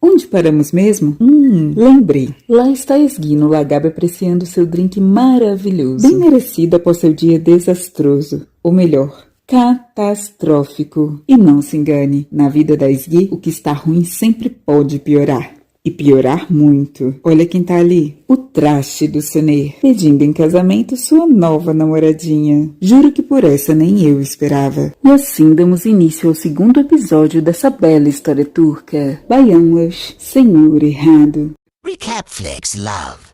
Onde paramos mesmo? Lembrei. Lá está Esgui no Lagabe apreciando seu drink maravilhoso. Bem merecido após seu dia desastroso. Ou melhor, catastrófico. E não se engane, na vida da Esgui, o que está ruim sempre pode piorar. E piorar muito. Olha quem tá ali. O traste do Soner, pedindo em casamento sua nova namoradinha. Juro que por essa nem eu esperava. E assim damos início ao segundo episódio dessa bela história turca. Baianas, Senhor Errado. Recapflix, love.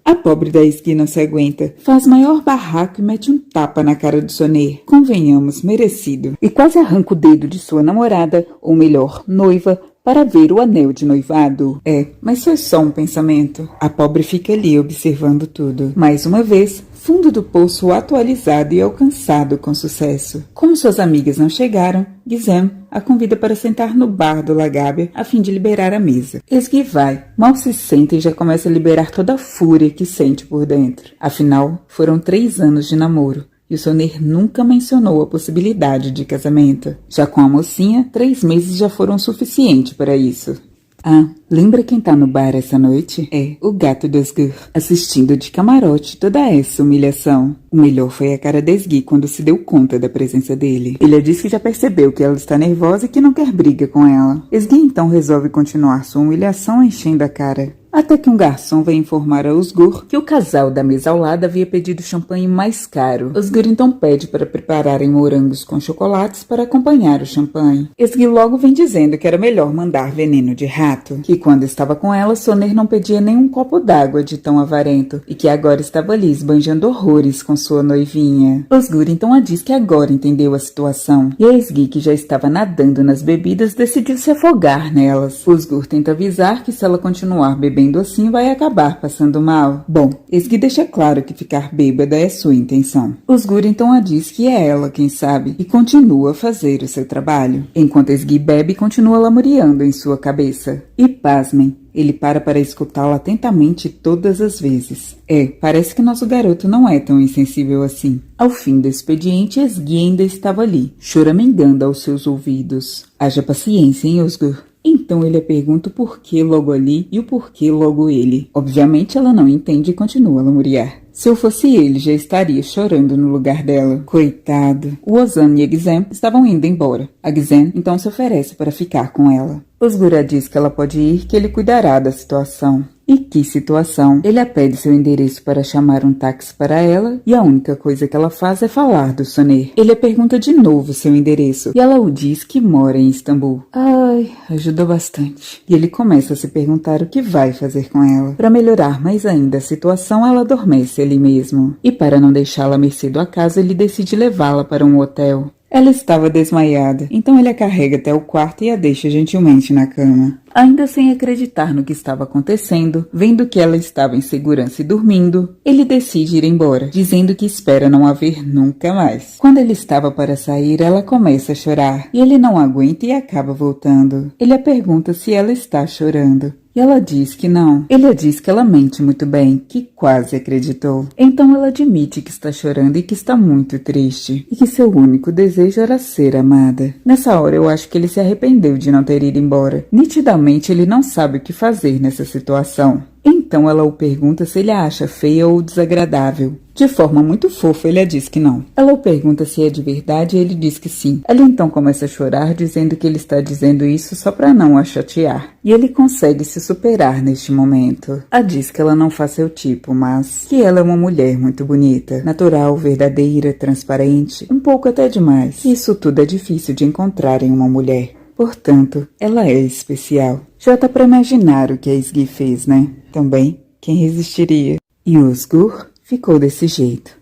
A pobre da Esgui não se aguenta, faz maior barraco e mete um tapa na cara do Soner, convenhamos, merecido, e quase arranca o dedo de sua namorada, ou melhor, noiva, para ver o anel de noivado. Mas foi só um pensamento. A pobre fica ali observando tudo. Mais uma vez, fundo do poço atualizado e alcançado com sucesso. Como suas amigas não chegaram, Gizem a convida para sentar no bar do Lagabe a fim de liberar a mesa. Esgui vai, mal se senta e já começa a liberar toda a fúria que sente por dentro. Afinal, foram 3 anos de namoro. E o Soner nunca mencionou a possibilidade de casamento. Já com a mocinha, 3 meses já foram suficiente para isso. Ah, lembra quem tá no bar essa noite? É o gato do Osgur, assistindo de camarote toda essa humilhação. O melhor foi a cara da Esgui quando se deu conta da presença dele. Ele disse que já percebeu que ela está nervosa e que não quer briga com ela. Esgui então resolve continuar sua humilhação enchendo a cara. Até que um garçom vem informar a Osgur que o casal da mesa ao lado havia pedido champanhe mais caro. Osgur então pede para prepararem morangos com chocolates para acompanhar o champanhe. Esgui logo vem dizendo que era melhor mandar veneno de rato, que quando estava com ela, Soner não pedia nem um copo d'água de tão avarento, e que agora estava ali esbanjando horrores com sua noivinha. Osgur então a diz que agora entendeu a situação, e a Esgui, que já estava nadando nas bebidas, decidiu se afogar nelas. Osgur tenta avisar que se ela continuar bebendo assim vai acabar passando mal. Bom, Esgui deixa claro que ficar bêbada é sua intenção. Osgur então a diz que é ela quem sabe e continua a fazer o seu trabalho. Enquanto Esgui bebe, continua lamuriando em sua cabeça. E pasmem, ele para escutá-la atentamente todas as vezes. Parece que nosso garoto não é tão insensível assim. Ao fim do expediente, Esgui ainda estava ali, choramingando aos seus ouvidos. Haja paciência, hein, Osgur? Então ele pergunta o porquê logo ali e o porquê logo ele. Obviamente ela não entende e continua a lamuriar. Se eu fosse ele, já estaria chorando no lugar dela. Coitado. O Ozan e a Gizem estavam indo embora. A Gizem então se oferece para ficar com ela. Osgur diz que ela pode ir, que ele cuidará da situação. E que situação? Ele a pede seu endereço para chamar um táxi para ela e a única coisa que ela faz é falar do Soner. Ele a pergunta de novo seu endereço e ela o diz que mora em Istambul. Ai, ajudou bastante. E ele começa a se perguntar o que vai fazer com ela. Para melhorar mais ainda a situação, ela adormece ali mesmo. E para não deixá-la à mercê do acaso, ele decide levá-la para um hotel. Ela estava desmaiada, então ele a carrega até o quarto e a deixa gentilmente na cama. Ainda sem acreditar no que estava acontecendo, vendo que ela estava em segurança e dormindo, ele decide ir embora, dizendo que espera não a ver nunca mais. Quando ele estava para sair, ela começa a chorar, e ele não aguenta e acaba voltando. Ele a pergunta se ela está chorando. E ela diz que não. Ele diz que ela mente muito bem, que quase acreditou. Então ela admite que está chorando e que está muito triste, e que seu único desejo era ser amada. Nessa hora eu acho que ele se arrependeu de não ter ido embora. Nitidamente ele não sabe o que fazer nessa situação. Então ela o pergunta se ele a acha feia ou desagradável. De forma muito fofa, ele a diz que não. Ela o pergunta se é de verdade e ele diz que sim. Ela então começa a chorar, dizendo que ele está dizendo isso só para não a chatear. E ele consegue se superar neste momento. A diz que ela não faz seu tipo, mas que ela é uma mulher muito bonita, natural, verdadeira, transparente, um pouco até demais. Isso tudo é difícil de encontrar em uma mulher. Portanto, ela é especial. Já dá pra imaginar o que a Esgui fez, né? Também, quem resistiria? E o Osgur ficou desse jeito.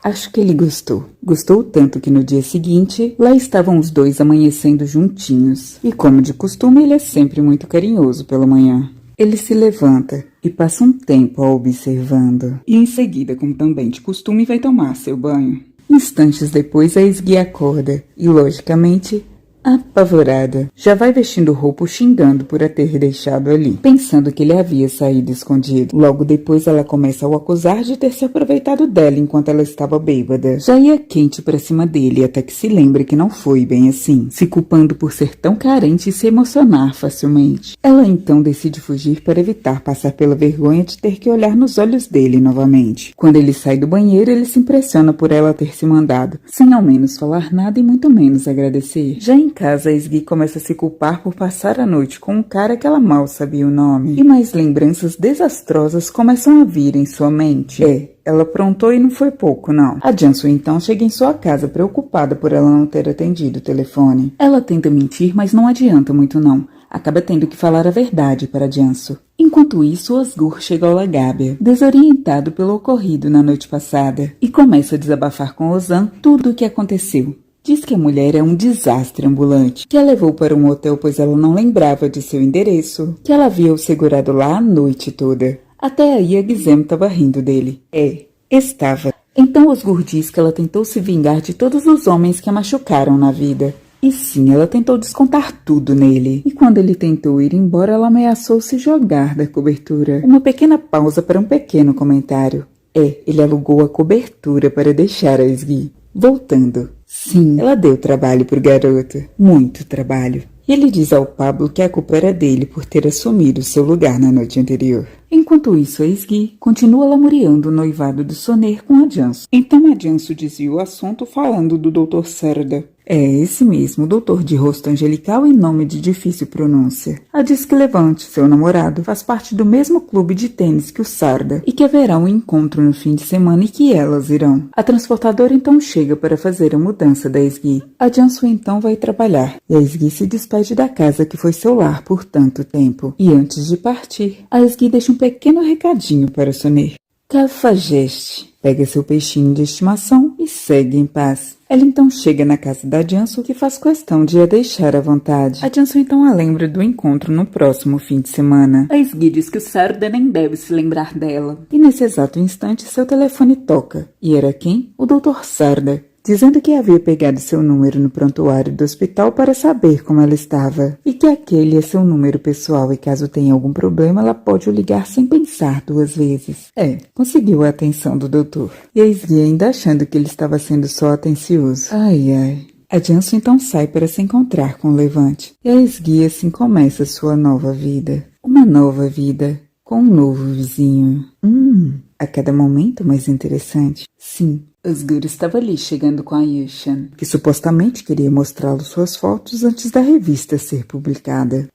Acho que ele gostou. Gostou tanto que no dia seguinte, lá estavam os dois amanhecendo juntinhos. E como de costume, ele é sempre muito carinhoso pela manhã. Ele se levanta e passa um tempo a observando. E em seguida, como também de costume, vai tomar seu banho. Instantes depois, a Esgui acorda e, logicamente, Apavorada, já vai vestindo roupa xingando por a ter deixado ali, pensando que ele havia saído escondido. Logo depois ela começa a o acusar de ter se aproveitado dela enquanto ela estava bêbada. Já ia quente pra cima dele até que se lembra que não foi bem assim, se culpando por ser tão carente e se emocionar facilmente. Ela então decide fugir para evitar passar pela vergonha de ter que olhar nos olhos dele novamente. Quando ele sai do banheiro, ele se impressiona por ela ter se mandado, sem ao menos falar nada e muito menos agradecer. Já em casa, a Esgui começa a se culpar por passar a noite com um cara que ela mal sabia o nome. E mais lembranças desastrosas começam a vir em sua mente. Ela aprontou e não foi pouco, não. A Jansu então chega em sua casa preocupada por ela não ter atendido o telefone. Ela tenta mentir, mas não adianta muito não. Acaba tendo que falar a verdade para Jansu. Enquanto isso, Osgur chega ao Lagábia, desorientado pelo ocorrido na noite passada, e começa a desabafar com Ozan tudo o que aconteceu. Diz que a mulher é um desastre ambulante, que a levou para um hotel pois ela não lembrava de seu endereço, que ela havia o segurado lá a noite toda. Até aí a Gizem estava rindo dele. Estava. Então Osgur diz que ela tentou se vingar de todos os homens que a machucaram na vida. E sim, ela tentou descontar tudo nele. E quando ele tentou ir embora, ela ameaçou se jogar da cobertura. Uma pequena pausa para um pequeno comentário. Ele alugou a cobertura para deixar a Esgui. Voltando. Sim, ela deu trabalho pro garoto. Muito trabalho. E ele diz ao Pablo que a culpa era dele por ter assumido seu lugar na noite anterior. Enquanto isso, a Esgui continua lamuriando o noivado do Soner com a Jansu. Então a Jansu desvia o assunto falando do Dr. Sarda. Esse mesmo, doutor de rosto angelical e nome de difícil pronúncia. Ela diz que Levante, seu namorado, faz parte do mesmo clube de tênis que o Sarda e que haverá um encontro no fim de semana e que elas irão. A transportadora então chega para fazer a mudança da Esgui. A Jansu então vai trabalhar e a Esgui se despede da casa que foi seu lar por tanto tempo. E antes de partir, a Esgui deixa um pequeno recadinho para Soner. Cafajeste. Pega seu peixinho de estimação e segue em paz. Ela então chega na casa da Jansu, que faz questão de a deixar à vontade. A Jansu então a lembra do encontro no próximo fim de semana. A Esgui diz que o Sarda nem deve se lembrar dela. E nesse exato instante seu telefone toca. E era quem? O Dr. Sarda, dizendo que havia pegado seu número no prontuário do hospital para saber como ela estava, e que aquele é seu número pessoal e caso tenha algum problema ela pode o ligar sem pensar 2 vezes. Conseguiu a atenção do doutor. E a Esgui ainda achando que ele estava sendo só atencioso. A Jansu então sai para se encontrar com o Levante, e a Esgui assim começa sua nova vida. Uma nova vida, com um novo vizinho. A cada momento mais interessante. Sim, Osgur estava ali chegando com a Yushan, que supostamente queria mostrá-lo suas fotos antes da revista ser publicada.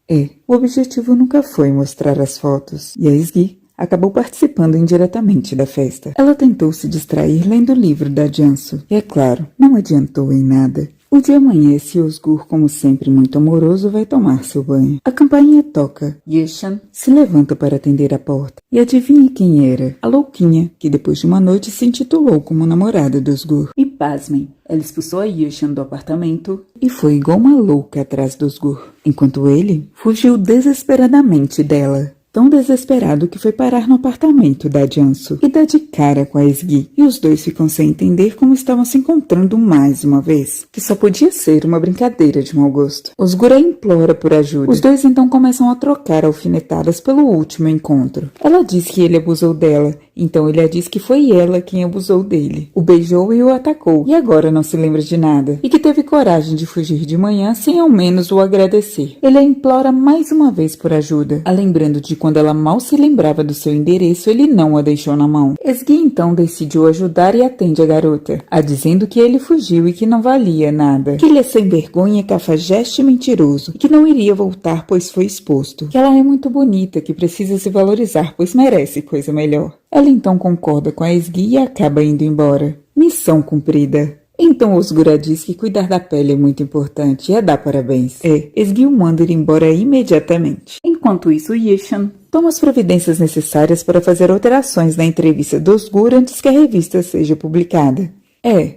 O objetivo nunca foi mostrar as fotos, e a Esgui acabou participando indiretamente da festa. Ela tentou se distrair lendo o livro da Jansu, e é claro, não adiantou em nada. O dia amanhece e Osgur, como sempre muito amoroso, vai tomar seu banho. A campainha toca. Yushan se levanta para atender a porta. E adivinha quem era? A louquinha, que depois de uma noite se intitulou como namorada do Osgur. E pasmem, ela expulsou a Yushan do apartamento e foi igual uma louca atrás do Osgur, enquanto ele fugiu desesperadamente dela. Tão desesperado que foi parar no apartamento da Jansu e dá de cara com a Esgui. E os dois ficam sem entender como estavam se encontrando mais uma vez, que só podia ser uma brincadeira de mau gosto. Osgur a implora por ajuda. Os dois então começam a trocar alfinetadas pelo último encontro. Ela diz que ele abusou dela, então ele a diz que foi ela quem abusou dele. O beijou e o atacou, e agora não se lembra de nada. E que teve coragem de fugir de manhã sem ao menos o agradecer. Ele a implora mais uma vez por ajuda, a lembrando de quando ela mal se lembrava do seu endereço, ele não a deixou na mão. Esgui então decidiu ajudar e atende a garota, a dizendo que ele fugiu e que não valia nada, que ele é sem vergonha, cafajeste e mentiroso, e que não iria voltar pois foi exposto, que ela é muito bonita, que precisa se valorizar pois merece coisa melhor. Ela então concorda com a Esgui e acaba indo embora. Missão cumprida. Então Osgura diz que cuidar da pele é muito importante e a dá parabéns. Esgui o manda ir embora imediatamente. Enquanto isso, Yushan toma as providências necessárias para fazer alterações na entrevista do Osgur antes que a revista seja publicada.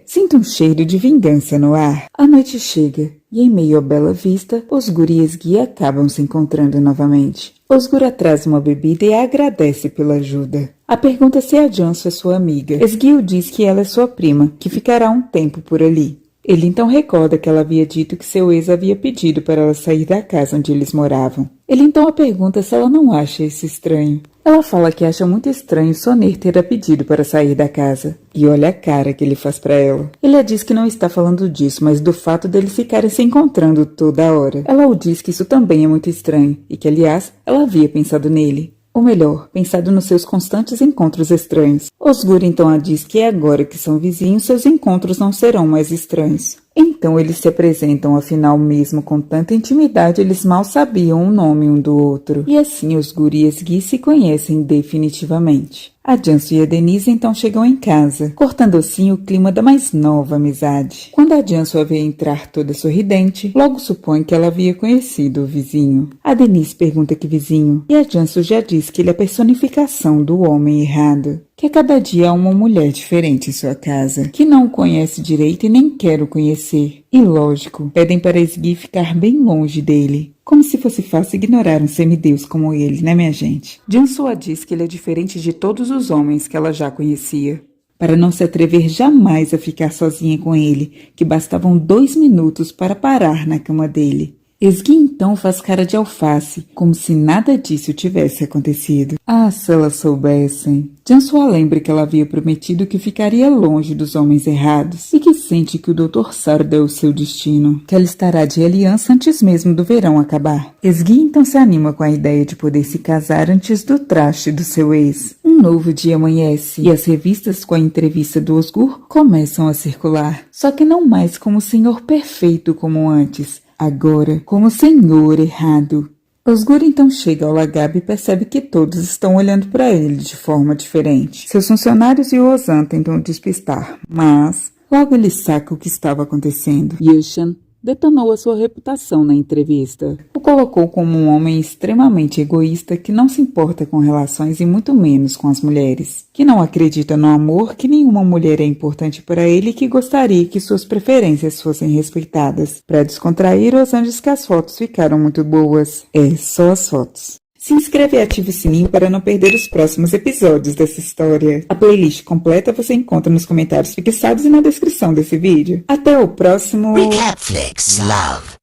Sinto um cheiro de vingança no ar. A noite chega e em meio à bela vista, Osgur e Esgui acabam se encontrando novamente. Osgur traz uma bebida e a agradece pela ajuda. A pergunta se a Jansu é sua amiga. Esgui diz que ela é sua prima, que ficará um tempo por ali. Ele então recorda que ela havia dito que seu ex havia pedido para ela sair da casa onde eles moravam. Ele então a pergunta se ela não acha isso estranho. Ela fala que acha muito estranho Sonir ter a pedido para sair da casa. E olha a cara que ele faz para ela. Ele a diz que não está falando disso, mas do fato deles ficarem se encontrando toda hora. Ela o diz que isso também é muito estranho e que, aliás, ela havia pensado nele. Ou melhor, pensado nos seus constantes encontros estranhos. Osgur então a diz que agora que são vizinhos, seus encontros não serão mais estranhos. Então eles se apresentam, afinal mesmo com tanta intimidade, eles mal sabiam o nome um do outro. E assim Osgur e Esgi se conhecem definitivamente. A Jansu e a Denise então chegam em casa, cortando assim o clima da mais nova amizade. Quando a Jansu a vê entrar toda sorridente, logo supõe que ela havia conhecido o vizinho. A Denise pergunta que vizinho, e a Jansu já diz que ele é a personificação do homem errado. Que a cada dia há uma mulher diferente em sua casa, que não o conhece direito e nem quer o conhecer. E lógico, pedem para Esgi ficar bem longe dele. Como se fosse fácil ignorar um semideus como ele, né, minha gente? Jansu diz que ele é diferente de todos os homens que ela já conhecia. Para não se atrever jamais a ficar sozinha com ele, que bastavam 2 minutos para parar na cama dele. Esgi então faz cara de alface, como se nada disso tivesse acontecido. Ah, se elas soubessem. Jansu lembra que ela havia prometido que ficaria longe dos homens errados e que sente que o Dr. Sarda é o seu destino, que ela estará de aliança antes mesmo do verão acabar. Esgi então se anima com a ideia de poder se casar antes do traste do seu ex. Um novo dia amanhece e as revistas com a entrevista do Osgur começam a circular, só que não mais como o senhor perfeito como antes, agora como o senhor errado. Osgur então chega ao Lagab e percebe que todos estão olhando para ele de forma diferente. Seus funcionários e o Ozan tentam o despistar, mas logo ele saca o que estava acontecendo. Yushan detonou a sua reputação na entrevista. O colocou como um homem extremamente egoísta que não se importa com relações e muito menos com as mulheres. Que não acredita no amor, que nenhuma mulher é importante para ele e que gostaria que suas preferências fossem respeitadas. Para descontrair, Ozan diz que as fotos ficaram muito boas. É, só as fotos. Se inscreve e ative o sininho para não perder os próximos episódios dessa história. A playlist completa você encontra nos comentários fixados e na descrição desse vídeo. Até o próximo... Recapflix Love.